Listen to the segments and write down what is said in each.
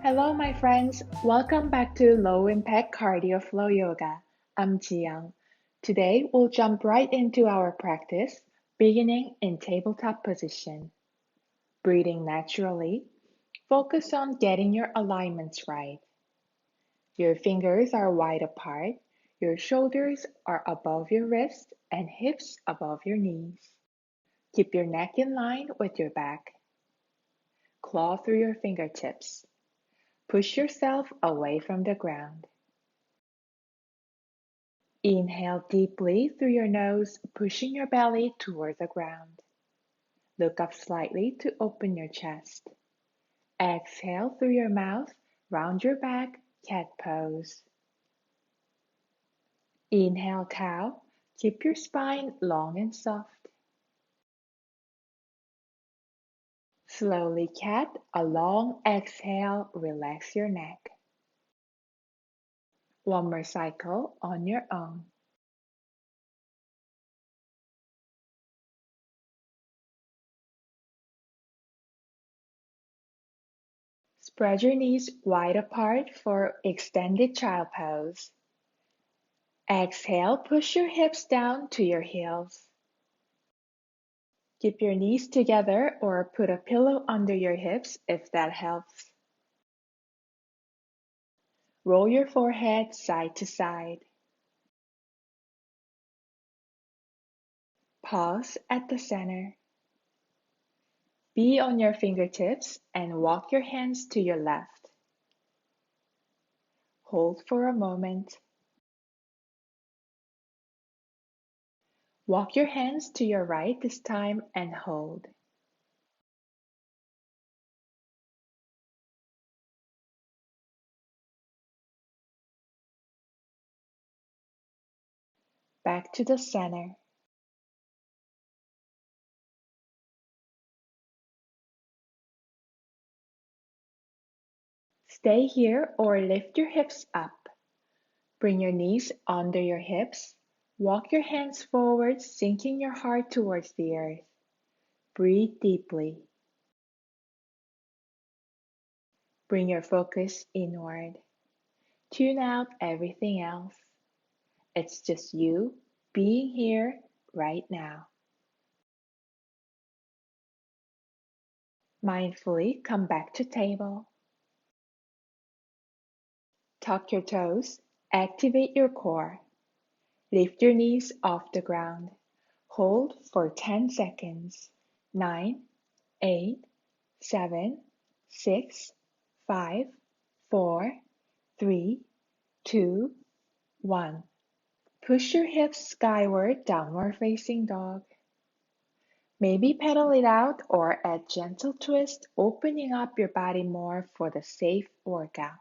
Hello, my friends. Welcome back to Low Impact Cardio Flow Yoga. I'm Jiyoung. Today, we'll jump right into our practice, beginning in tabletop position. Breathing naturally, focus on getting your alignments right. Your fingers are wide apart, your shoulders are above your wrists, and hips above your knees. Keep your neck in line with your back. Claw through your fingertips. Push yourself away from the ground. Inhale deeply through your nose, pushing your belly toward the ground. Look up slightly to open your chest. Exhale through your mouth, round your back, cat pose. Inhale cow, keep your spine long and soft. Slowly cat, a long exhale, relax your neck. One more cycle on your own. Spread your knees wide apart for extended child pose. Exhale, push your hips down to your heels. Keep your knees together or put a pillow under your hips if that helps. Roll your forehead side to side. Pause at the center. Be on your fingertips and walk your hands to your left. Hold for a moment. Walk your hands to your right this time and hold. Back to the center. Stay here or lift your hips up. Bring your knees under your hips. Walk your hands forward, sinking your heart towards the earth. Breathe deeply. Bring your focus inward. Tune out everything else. It's just you being here right now. Mindfully come back to table. Tuck your toes. Activate your core. Lift your knees off the ground. Hold for 10 seconds. 9, 8, 7, 6, 5, 4, 3, 2, 1. Push your hips skyward, downward facing dog. Maybe pedal it out or add gentle twist, opening up your body more for the safe workout.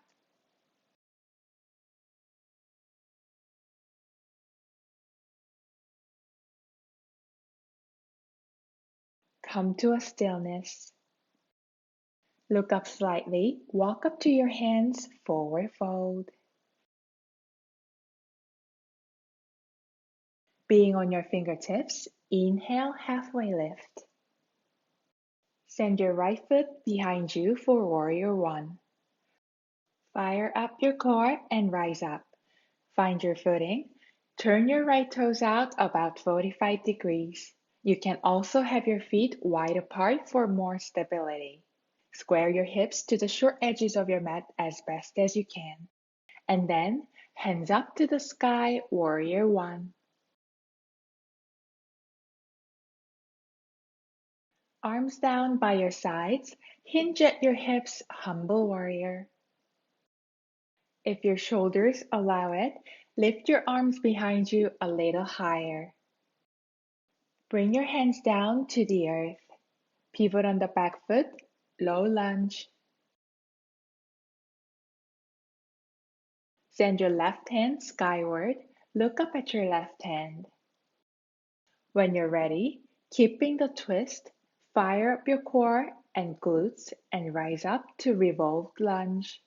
Come to a stillness. Look up slightly, walk up to your hands, forward fold. Being on your fingertips, inhale, halfway lift. Send your right foot behind you for warrior one. Fire up your core and rise up. Find your footing. Turn your right toes out about 45 degrees. You can also have your feet wide apart for more stability. Square your hips to the short edges of your mat as best as you can. And then, hands up to the sky, warrior one. Arms down by your sides, hinge at your hips, humble warrior. If your shoulders allow it, lift your arms behind you a little higher. Bring your hands down to the earth. Pivot on the back foot, low lunge. Send your left hand skyward, look up at your left hand. When you're ready, keeping the twist, fire up your core and glutes and rise up to revolved lunge.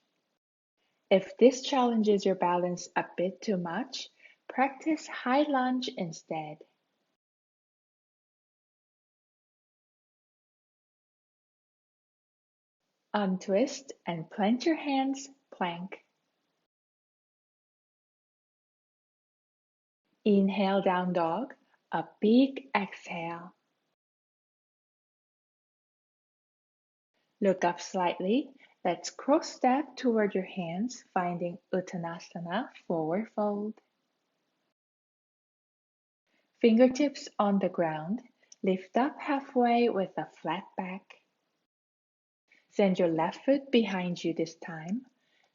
If this challenges your balance a bit too much, practice high lunge instead. Untwist and plant your hands, plank. Inhale, down dog, a big exhale. Look up slightly. Let's cross step toward your hands, finding Uttanasana, forward fold. Fingertips on the ground. Lift up halfway with a flat back. Send your left foot behind you this time.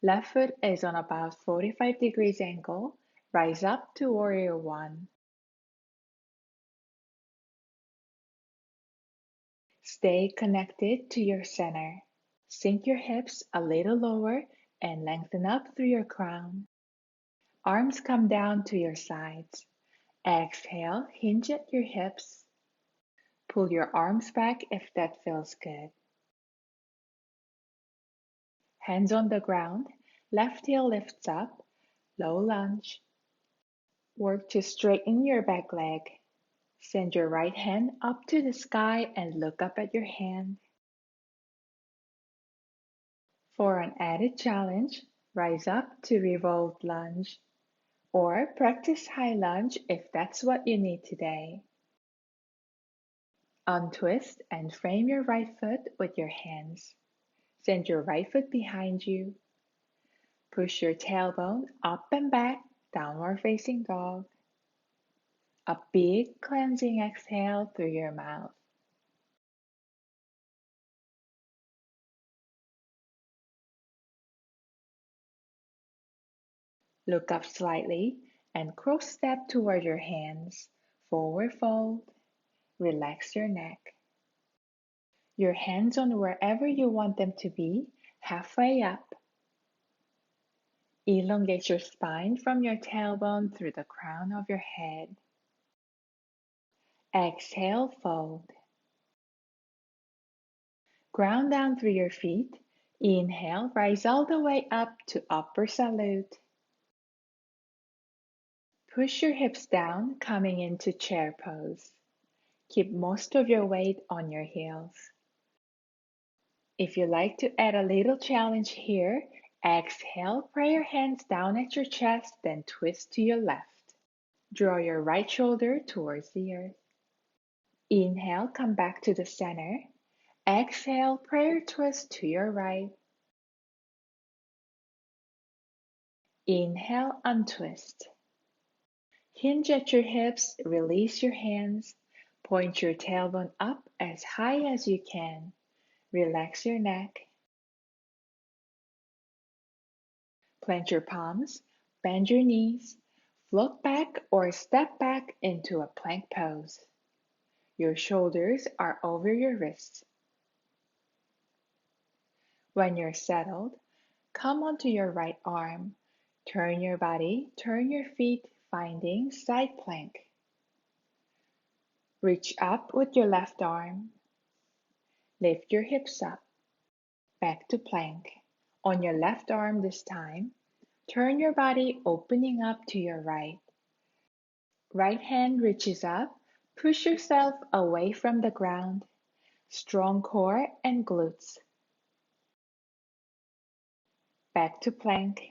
Left foot is on about 45 degrees angle. Rise up to warrior one. Stay connected to your center. Sink your hips a little lower and lengthen up through your crown. Arms come down to your sides. Exhale, hinge at your hips. Pull your arms back if that feels good. Hands on the ground, left heel lifts up, low lunge. Work to straighten your back leg. Send your right hand up to the sky and look up at your hand. For an added challenge, rise up to revolved lunge, or practice high lunge if that's what you need today. Untwist and frame your right foot with your hands. Send your right foot behind you. Push your tailbone up and back, downward facing dog. A big cleansing exhale through your mouth. Look up slightly and cross step toward your hands. Forward fold. Relax your neck. Your hands on wherever you want them to be, halfway up. Elongate your spine from your tailbone through the crown of your head. Exhale, fold. Ground down through your feet. Inhale, rise all the way up to upper salute. Push your hips down, coming into chair pose. Keep most of your weight on your heels. If you like to add a little challenge here, exhale, pray your hands down at your chest, then twist to your left. Draw your right shoulder towards the earth. Inhale, come back to the center. Exhale, prayer twist to your right. Inhale, untwist. Hinge at your hips, release your hands. Point your tailbone up as high as you can. Relax your neck. Plant your palms, bend your knees, float back or step back into a plank pose. Your shoulders are over your wrists. When you're settled, come onto your right arm. Turn your body, turn your feet, finding side plank. Reach up with your left arm. Lift your hips up. Back to plank. On your left arm this time, turn your body opening up to your right. Right hand reaches up. Push yourself away from the ground. Strong core and glutes. Back to plank.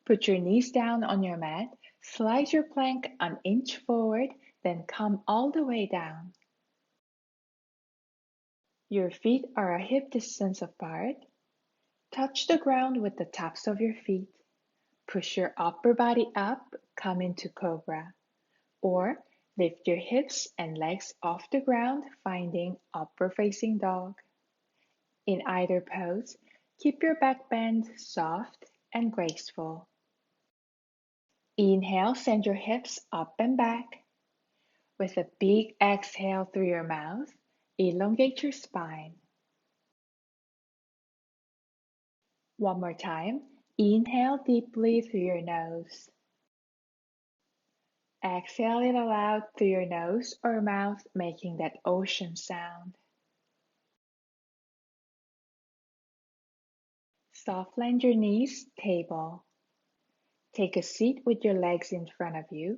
Put your knees down on your mat. Slide your plank an inch forward, then come all the way down. Your feet are a hip distance apart. Touch the ground with the tops of your feet. Push your upper body up, come into cobra. Or lift your hips and legs off the ground, finding upper facing dog. In either pose, keep your back bend soft and graceful. Inhale, send your hips up and back. With a big exhale through your mouth, elongate your spine. One more time. Inhale deeply through your nose. Exhale it aloud through your nose or mouth, making that ocean sound. Soft land your knees, table. Take a seat with your legs in front of you.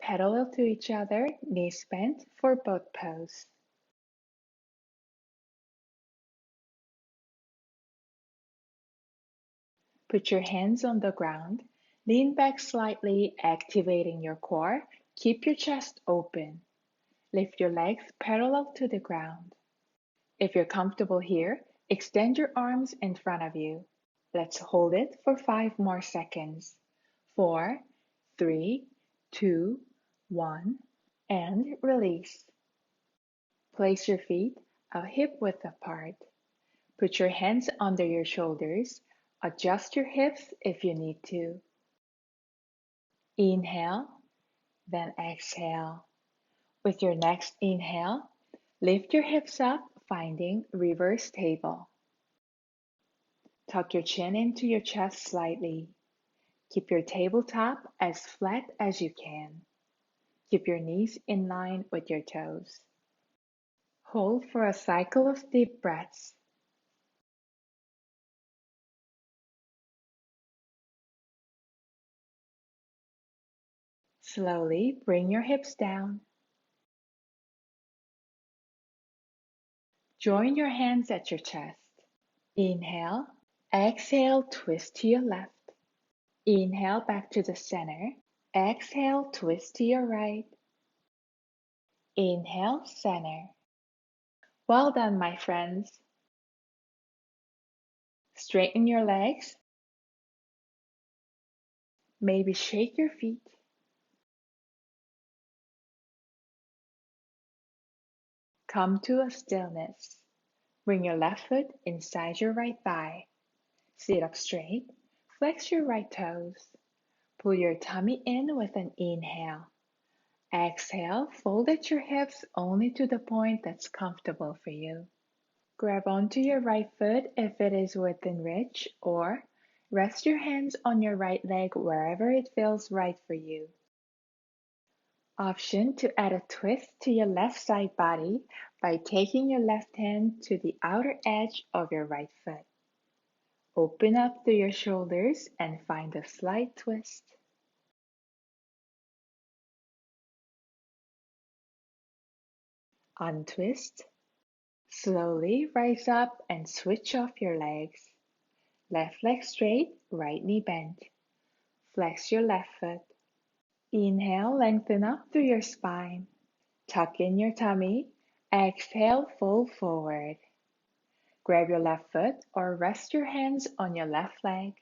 Parallel to each other, knees bent for boat pose. Put your hands on the ground. Lean back slightly, activating your core. Keep your chest open. Lift your legs parallel to the ground. If you're comfortable here, extend your arms in front of you. Let's hold it for 5 more seconds. 4, 3, 2, 1, and release. Place your feet a hip width apart. Put your hands under your shoulders. Adjust your hips if you need to. Inhale, then exhale. With your next inhale, lift your hips up, finding reverse table. Tuck your chin into your chest slightly. Keep your tabletop as flat as you can. Keep your knees in line with your toes. Hold for a cycle of deep breaths. Slowly bring your hips down. Join your hands at your chest. Inhale, exhale, twist to your left. Inhale back to the center. Exhale, twist to your right. Inhale, center. Well done, my friends. Straighten your legs. Maybe shake your feet. Come to a stillness. Bring your left foot inside your right thigh. Sit up straight. Flex your right toes. Pull your tummy in with an inhale. Exhale, fold at your hips only to the point that's comfortable for you. Grab onto your right foot if it is within reach, or rest your hands on your right leg wherever it feels right for you. Option to add a twist to your left side body by taking your left hand to the outer edge of your right foot. Open up through your shoulders and find a slight twist. Untwist. Slowly rise up and switch off your legs. Left leg straight, right knee bent. Flex your left foot. Inhale, lengthen up through your spine. Tuck in your tummy. Exhale, fold forward. Grab your left foot or rest your hands on your left leg.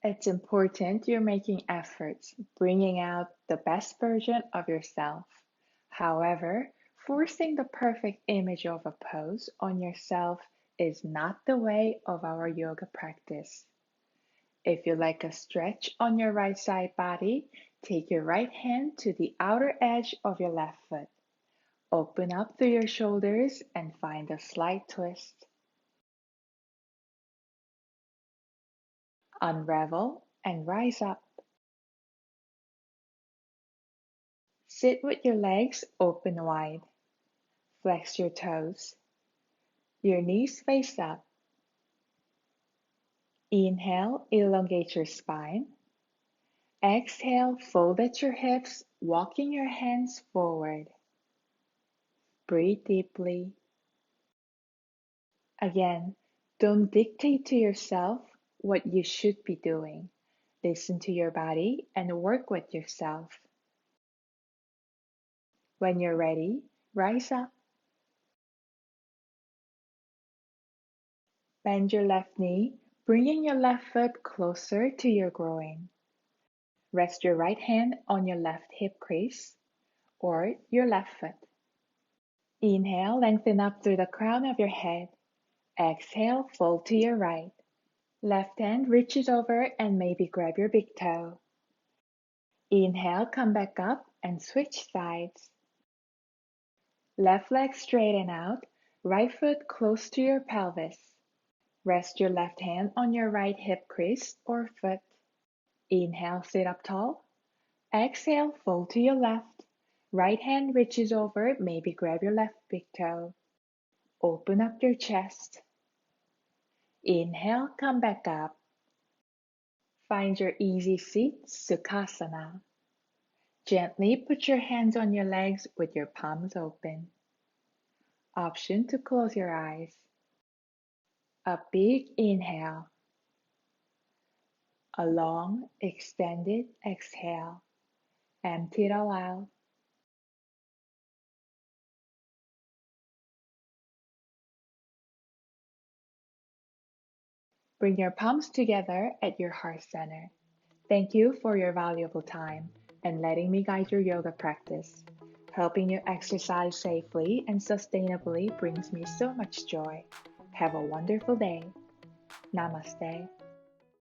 It's important you're making efforts, bringing out the best version of yourself. However, forcing the perfect image of a pose on yourself is not the way of our yoga practice. If you like a stretch on your right side body, take your right hand to the outer edge of your left foot. Open up through your shoulders and find a slight twist. Unravel and rise up. Sit with your legs open wide. Flex your toes. Your knees face up. Inhale, elongate your spine. Exhale, fold at your hips, walking your hands forward. Breathe deeply. Again, don't dictate to yourself what you should be doing. Listen to your body and work with yourself. When you're ready, rise up. Bend your left knee, bringing your left foot closer to your groin. Rest your right hand on your left hip crease or your left foot. Inhale, lengthen up through the crown of your head. Exhale, fold to your right. Left hand reaches over and maybe grab your big toe. Inhale, come back up and switch sides. Left leg straighten out, right foot close to your pelvis. Rest your left hand on your right hip crease or foot. Inhale, sit up tall. Exhale, fold to your left. Right hand reaches over, maybe grab your left big toe. Open up your chest. Inhale, come back up. Find your easy seat, Sukhasana. Gently put your hands on your legs with your palms open. Option to close your eyes. A big inhale. A long, extended exhale. Empty it all out. Bring your palms together at your heart center. Thank you for your valuable time and letting me guide your yoga practice. Helping you exercise safely and sustainably brings me so much joy. Have a wonderful day. Namaste.